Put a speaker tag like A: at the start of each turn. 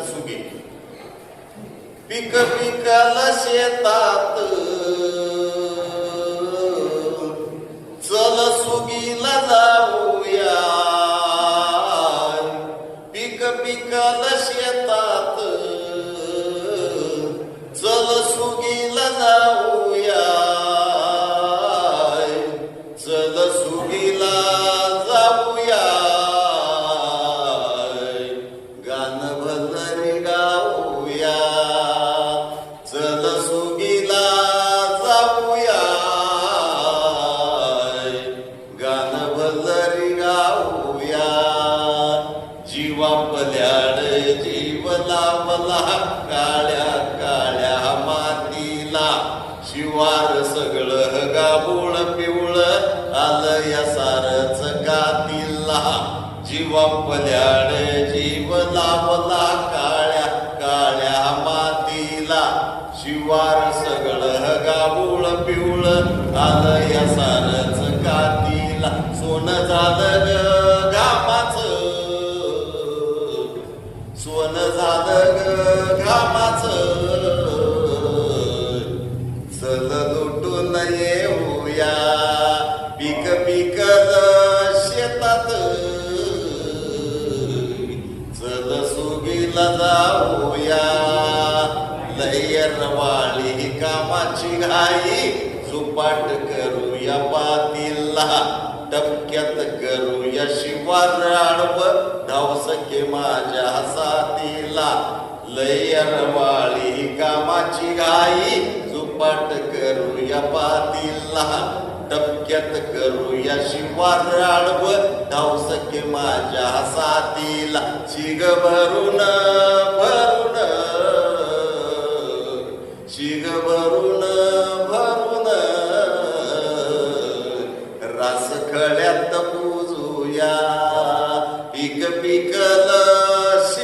A: Swiggy पिक पिकाला शेतात चल सुगीला जाऊया पिक पिकाला शेतात चल सुगीला जाऊया चल सुगीला जाऊया गाणं भजन गाऊया चल सुगीला जाऊया गाणं भजन गाऊया जीवा पल्याड जीव लावला काळ्या काळ्या मातीला शिवार सगळं गाबुळ पिवळ आलं या सारच गातीला जीवा पल्याड जीव लावला काळ्या काळ्या मातीला शिवार सगळं गाबुळ पिवळ आलं या सारच गातीला सोनं झालं ग घामाचं सोनं झालं ग घामाचं चल लुटून येऊया पीक पिकल शेतात चल सुगीला जाऊया लयरवाळी कामाची घाई सुपाट करूया पातीला टपक्यात करूया शिवार आडव धावसके माझ्या साथीला लयरवाळी कामाची घाई सुपाट करूया पातीला टपक्यात करूया शिवार आडव धावसके माझ्या साथीला शिग भरून भरून शिग भरून भरून रास खळ्यात पूजूया पीक पिकल